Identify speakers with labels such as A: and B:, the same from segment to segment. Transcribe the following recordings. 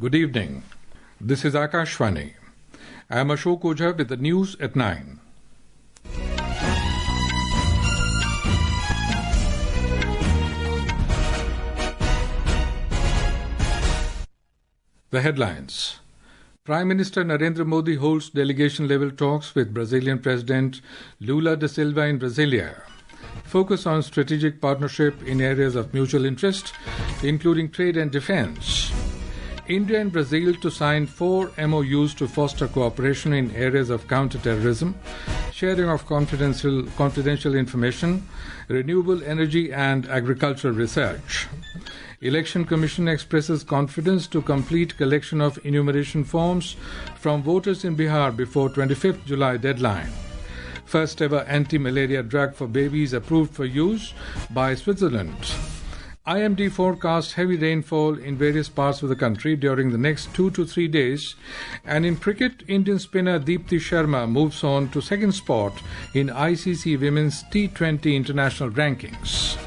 A: Good evening. This is Akashvani. I am Ashok Ojha with the news at 9. The headlines. Prime Minister Narendra Modi holds delegation-level talks with Brazilian President Lula da Silva in Brasília. Focus on strategic partnership in areas of mutual interest, including trade and defense. India and Brazil to sign 4 MoUs to foster cooperation in areas of counter-terrorism, sharing of confidential information, renewable energy and agricultural research. Election Commission expresses confidence to complete collection of enumeration forms from voters in Bihar before 25th July deadline. First ever anti-malaria drug for babies approved for use by Switzerland. IMD forecasts heavy rainfall in various parts of the country during the next 2 to 3 days. And in cricket, Indian spinner Deepti Sharma moves on to second spot in ICC Women's T20 international rankings.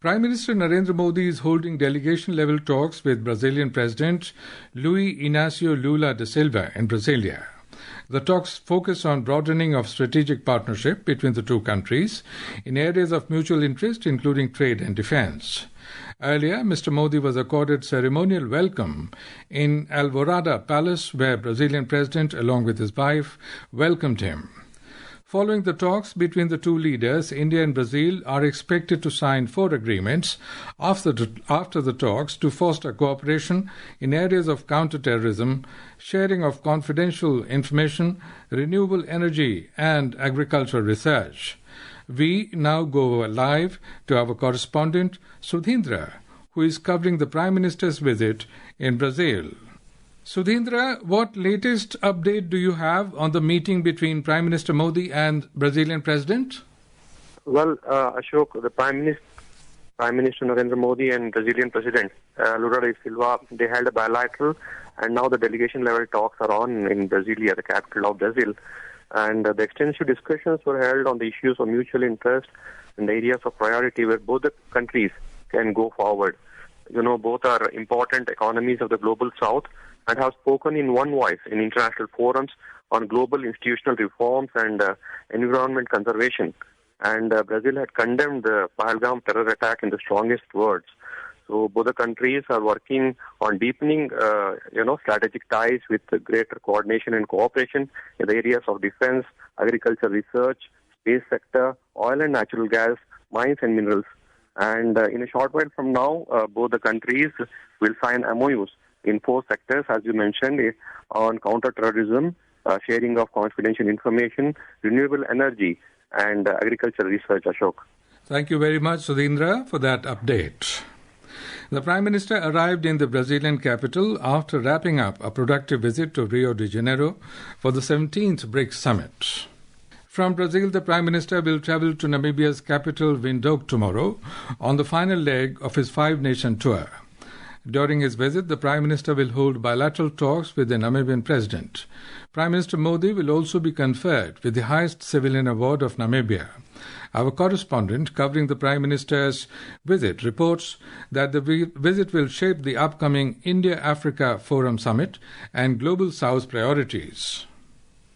A: Prime Minister Narendra Modi is holding delegation-level talks with Brazilian President Luiz Inácio Lula da Silva in Brasília. The talks focus on broadening of strategic partnership between the two countries in areas of mutual interest, including trade and defense. Earlier, Mr. Modi was accorded ceremonial welcome in Alvorada Palace, where Brazilian President, along with his wife, welcomed him. Following the talks between the two leaders, India and Brazil are expected to sign 4 agreements after the talks to foster cooperation in areas of counter-terrorism, sharing of confidential information, renewable energy and agricultural research. We now go live to our correspondent Sudhindra, who is covering the Prime Minister's visit in Brazil. Sudhindra, what latest update do you have on the meeting between Prime Minister Modi and Brazilian President?
B: Well, Ashok, the Prime Minister Narendra Modi and Brazilian President Lula da Silva, they held a bilateral, and now the delegation-level talks are on in Brasília, the capital of Brazil. And the extensive discussions were held on the issues of mutual interest and the areas of priority where both the countries can go forward. You know, both are important economies of the global south and have spoken in one voice in international forums on global institutional reforms and environment conservation. And Brazil had condemned the Pahalgam terror attack in the strongest words. So both the countries are working on deepening, strategic ties with greater coordination and cooperation in the areas of defense, agriculture research, space sector, oil and natural gas, mines and minerals. And in a short while from now, both the countries will sign MoUs in 4 sectors, as you mentioned, on counter-terrorism, sharing of confidential information, renewable energy, and agricultural research, Ashok.
A: Thank you very much, Sudhindra, for that update. The Prime Minister arrived in the Brazilian capital after wrapping up a productive visit to Rio de Janeiro for the 17th BRICS Summit. From Brazil, the Prime Minister will travel to Namibia's capital, Windhoek, tomorrow on the final leg of his 5-nation tour. During his visit, the Prime Minister will hold bilateral talks with the Namibian President. Prime Minister Modi will also be conferred with the highest civilian award of Namibia. Our correspondent covering the Prime Minister's visit reports that the visit will shape the upcoming India-Africa Forum Summit and Global South priorities.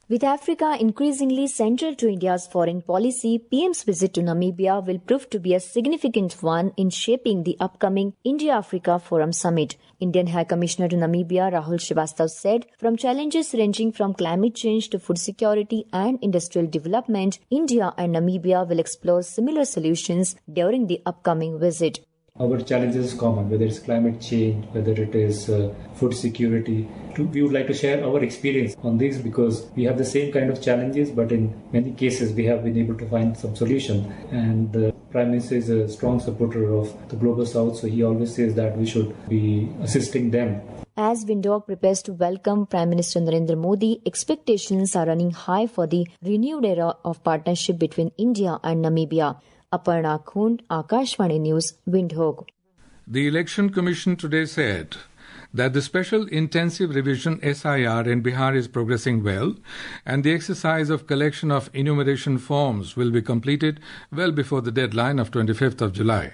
C: With Africa increasingly central to India's foreign policy, PM's visit to Namibia will prove to be a significant one in shaping the upcoming India-Africa Forum Summit. Indian High Commissioner to Namibia, Rahul Srivastav, said, from challenges ranging from climate change to food security and industrial development, India and Namibia will explore similar solutions during the upcoming visit.
D: Our challenges is common, whether it's climate change, whether it is food security. We would like to share our experience on these because we have the same kind of challenges, but in many cases we have been able to find some solution. And the Prime Minister is a strong supporter of the Global South, so he always says that we should be assisting them.
C: As Windhoek prepares to welcome Prime Minister Narendra Modi, expectations are running high for the renewed era of partnership between India and Namibia. Aparna Khund, Akashvani News, Windhoek.
A: The Election Commission today said that the Special Intensive Revision SIR in Bihar is progressing well and the exercise of collection of enumeration forms will be completed well before the deadline of 25th of July.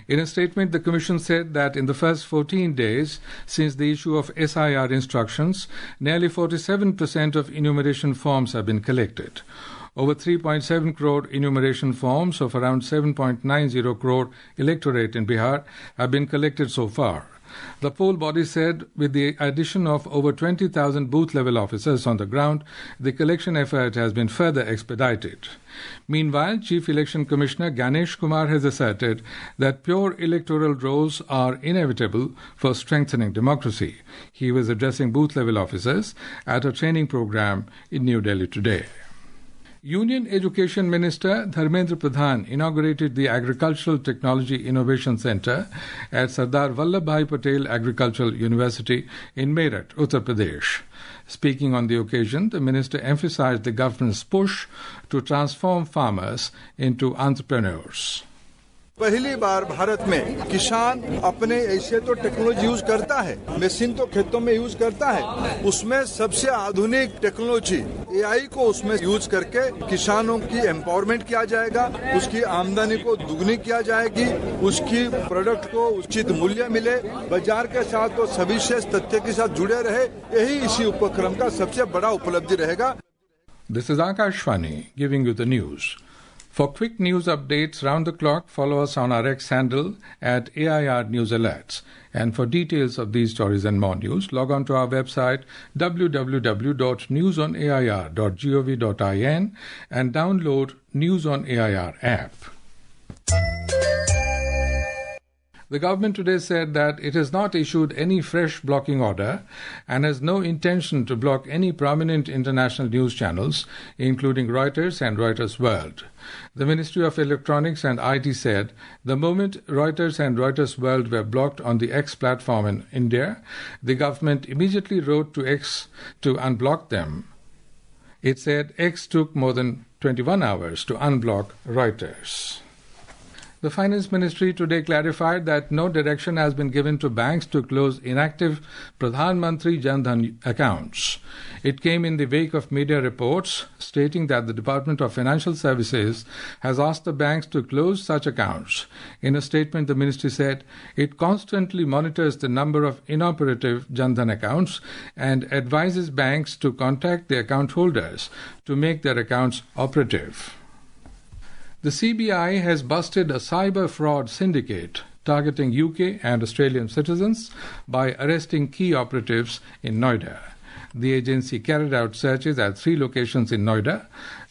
A: In a statement, the Commission said that in the first 14 days since the issue of SIR instructions, nearly 47% of enumeration forms have been collected. Over 3.7 crore enumeration forms of around 7.90 crore electorate in Bihar have been collected so far. The poll body said with the addition of over 20,000 booth-level officers on the ground, the collection effort has been further expedited. Meanwhile, Chief Election Commissioner Ganesh Kumar has asserted that pure electoral rolls are inevitable for strengthening democracy. He was addressing booth-level officers at a training program in New Delhi today. Union Education Minister Dharmendra Pradhan inaugurated the Agricultural Technology Innovation Centre at Sardar Vallabhbhai Patel Agricultural University in Meerut, Uttar Pradesh. Speaking on the occasion, the minister emphasized the government's push to transform farmers into entrepreneurs.
E: पहली बार भारत में किसान अपने ऐसे तो technology use करता है, machine तो खेतों में यूज करता है, उसमें सबसे आधुनिक टेक्नोलॉजी एआई को उसमें यूज करके किसानों की एम्पावरमेंट किया जाएगा, उसकी आमदनी को दुगनी किया जाएगी, उसकी प्रोडक्ट को उचित मूल्य मिले, बाजार के साथ तो सविशेष तथ्य के साथ जुड़े रहे, यही इसी उपक्रम का सबसे बड़ा उपलब्धि रहेगा.
A: This is Akashvani giving you the news. For quick news updates round the clock, follow us on our X handle at AIR News Alerts. And for details of these stories and more news, log on to our website www.newsonair.gov.in and download News on AIR app. The government today said that it has not issued any fresh blocking order and has no intention to block any prominent international news channels, including Reuters and Reuters World. The Ministry of Electronics and IT said the moment Reuters and Reuters World were blocked on the X platform in India, the government immediately wrote to X to unblock them. It said X took more than 21 hours to unblock Reuters. The Finance Ministry today clarified that no direction has been given to banks to close inactive Pradhan Mantri Jan Dhan accounts. It came in the wake of media reports stating that the Department of Financial Services has asked the banks to close such accounts. In a statement, the ministry said it constantly monitors the number of inoperative Jan Dhan accounts and advises banks to contact the account holders to make their accounts operative. The CBI has busted a cyber fraud syndicate targeting UK and Australian citizens by arresting key operatives in Noida. The agency carried out searches at 3 locations in Noida.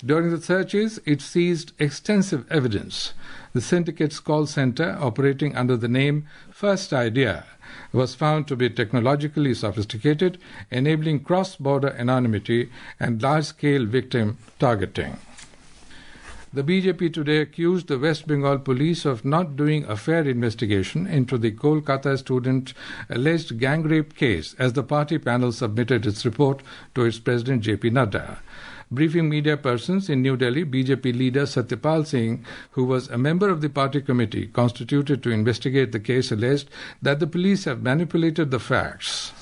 A: During the searches, it seized extensive evidence. The syndicate's call center, operating under the name First Idea, was found to be technologically sophisticated, enabling cross-border anonymity and large-scale victim targeting. The BJP today accused the West Bengal police of not doing a fair investigation into the Kolkata student alleged gang rape case as the party panel submitted its report to its president JP Nadda. Briefing media persons in New Delhi, BJP leader Satyapal Singh, who was a member of the party committee constituted to investigate the case, alleged that the police have manipulated the facts.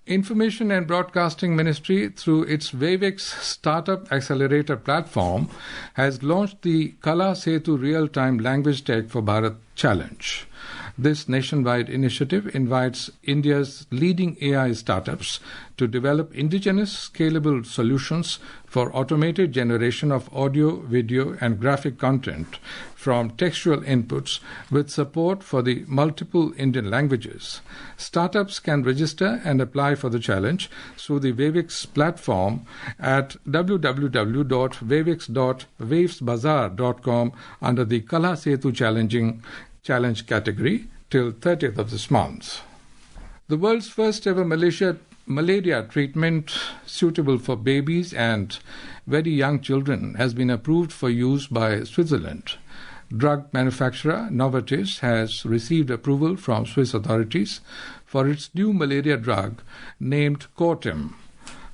A: Information and Broadcasting Ministry, through its Vavex Startup Accelerator platform, has launched the Kala Setu Real-Time Language Tech for Bharat Challenge. This nationwide initiative invites India's leading AI startups to develop indigenous scalable solutions for automated generation of audio, video, and graphic content from textual inputs with support for the multiple Indian languages. Startups can register and apply for the challenge through the Vavex platform at www.vavex.wavesbazaar.com under the Kala Setu Challenge category till 30th of this month. The world's first ever malaria treatment suitable for babies and very young children has been approved for use by Switzerland. Drug manufacturer Novartis has received approval from Swiss authorities for its new malaria drug named Cortem.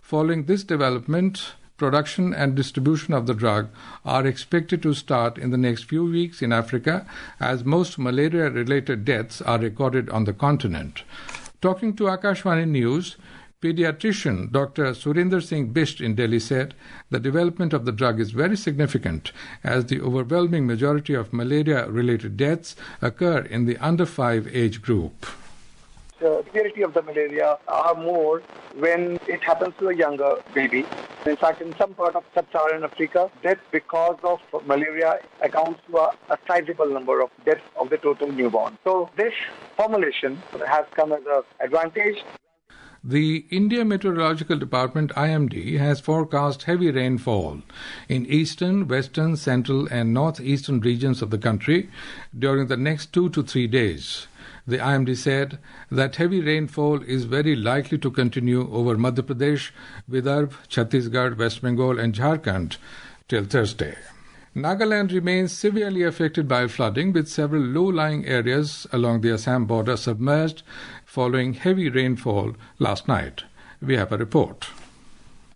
A: Following this development, production and distribution of the drug are expected to start in the next few weeks in Africa, as most malaria-related deaths are recorded on the continent. Talking to Akashvani News, Pediatrician Dr. Surinder Singh Bisht in Delhi said the development of the drug is very significant as the overwhelming majority of malaria-related deaths occur in the under 5 age group.
F: The severity of the malaria are more when it happens to a younger baby. In fact, in some part of sub-Saharan Africa, death because of malaria accounts for a sizable number of deaths of the total newborn. So this formulation has come as an advantage.
A: The India Meteorological Department IMD has forecast heavy rainfall in eastern, western, central and northeastern regions of the country during the next 2 to 3 days. The IMD said that heavy rainfall is very likely to continue over Madhya Pradesh, Vidarbha, Chhattisgarh, West Bengal and Jharkhand till Thursday. Nagaland remains severely affected by flooding, with several low-lying areas along the Assam border submerged following heavy rainfall last night. We have a report.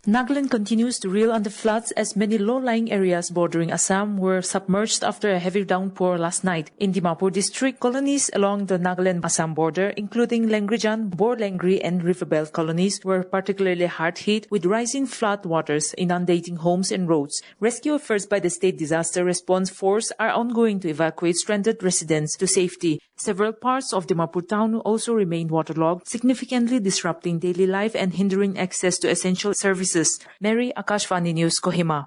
G: Nagaland continues to reel under floods as many low-lying areas bordering Assam were submerged after a heavy downpour last night. In Dimapur district, colonies along the Nagaland-Assam border, including Lengrijan, Borlengri and Riverbelt colonies, were particularly hard hit with rising flood waters inundating homes and roads. Rescue efforts by the State Disaster Response Force are ongoing to evacuate stranded residents to safety. Several parts of Dimapur town also remain waterlogged, significantly disrupting daily life and hindering access to essential services. Mary, Akashvani News, Kohima.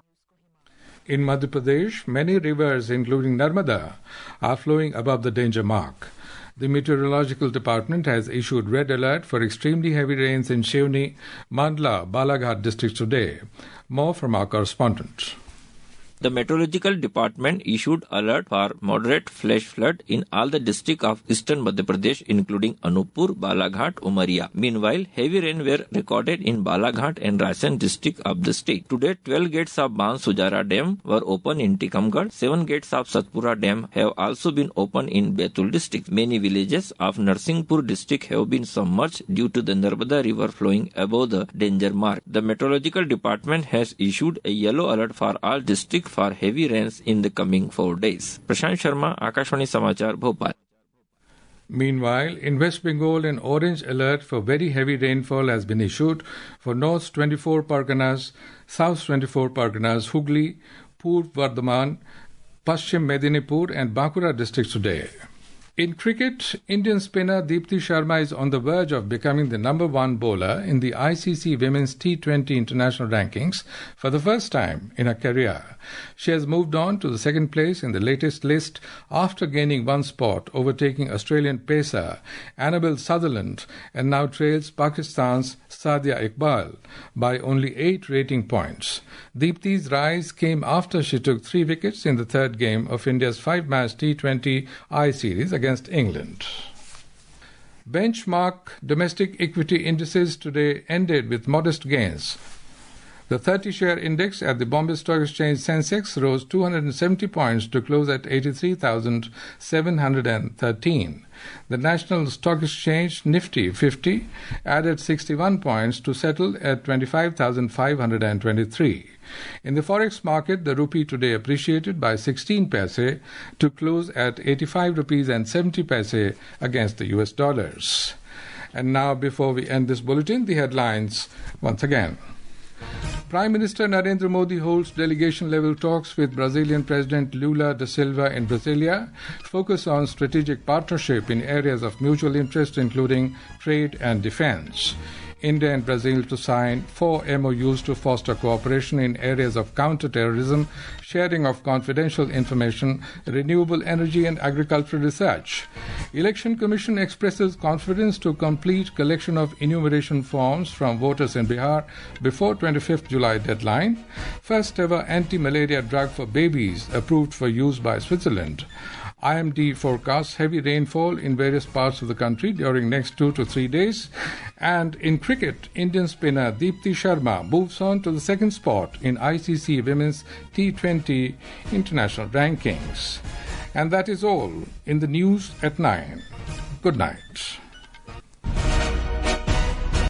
A: In Madhya Pradesh, many rivers, including Narmada, are flowing above the danger mark. The Meteorological Department has issued red alert for extremely heavy rains in Shivni, Mandla, Balaghat districts today. More from our correspondent.
H: The Meteorological Department issued alert for moderate flash flood in all the districts of eastern Madhya Pradesh, including Anuppur, Balaghat, Umaria. Meanwhile, heavy rain were recorded in Balaghat and Raisen district of the state. Today, 12 gates of Bansujara Dam were opened in Tikamgarh. 7 gates of Satpura Dam have also been opened in Betul district. Many villages of Narsinghpur district have been submerged due to the Narmada river flowing above the danger mark. The Meteorological Department has issued a yellow alert for all districts for heavy rains in the coming 4 days. Prashant Sharma, Akashvani Samachar, Bhopal.
A: Meanwhile, in West Bengal, an orange alert for very heavy rainfall has been issued for North 24 Parganas, South 24 Parganas, Hooghly, Purv Bardhaman, Paschim Medinipur and Bankura districts today. In cricket, Indian spinner Deepti Sharma is on the verge of becoming the number 1 bowler in the ICC Women's T20 International Rankings for the first time in her career. She has moved on to the second place in the latest list after gaining 1 spot, overtaking Australian pacer Annabel Sutherland, and now trails Pakistan's Sadia Iqbal by only 8 rating points. Deepti's rise came after she took 3 wickets in the third game of India's 5-match T20 I-Series against England. Benchmark domestic equity indices today ended with modest gains. The 30-share index at the Bombay Stock Exchange Sensex rose 270 points to close at 83,713. The National Stock Exchange Nifty 50 added 61 points to settle at 25,523. In the forex market, the rupee today appreciated by 16 paise to close at 85 rupees and 70 paise against the US dollars. And now, before we end this bulletin, the headlines once again. Prime Minister Narendra Modi holds delegation-level talks with Brazilian President Lula da Silva in Brasília, focus on strategic partnership in areas of mutual interest including trade and defense. India and Brazil to sign 4 MoUs to foster cooperation in areas of counter-terrorism, sharing of confidential information, renewable energy and agricultural research. Election Commission expresses confidence to complete collection of enumeration forms from voters in Bihar before 25th July deadline. First ever anti-malaria drug for babies approved for use by Switzerland. IMD forecasts heavy rainfall in various parts of the country during next 2 to 3 days. And in cricket, Indian spinner Deepti Sharma moves on to the second spot in ICC Women's T20 International Rankings. And that is all in the news at 9. Good night.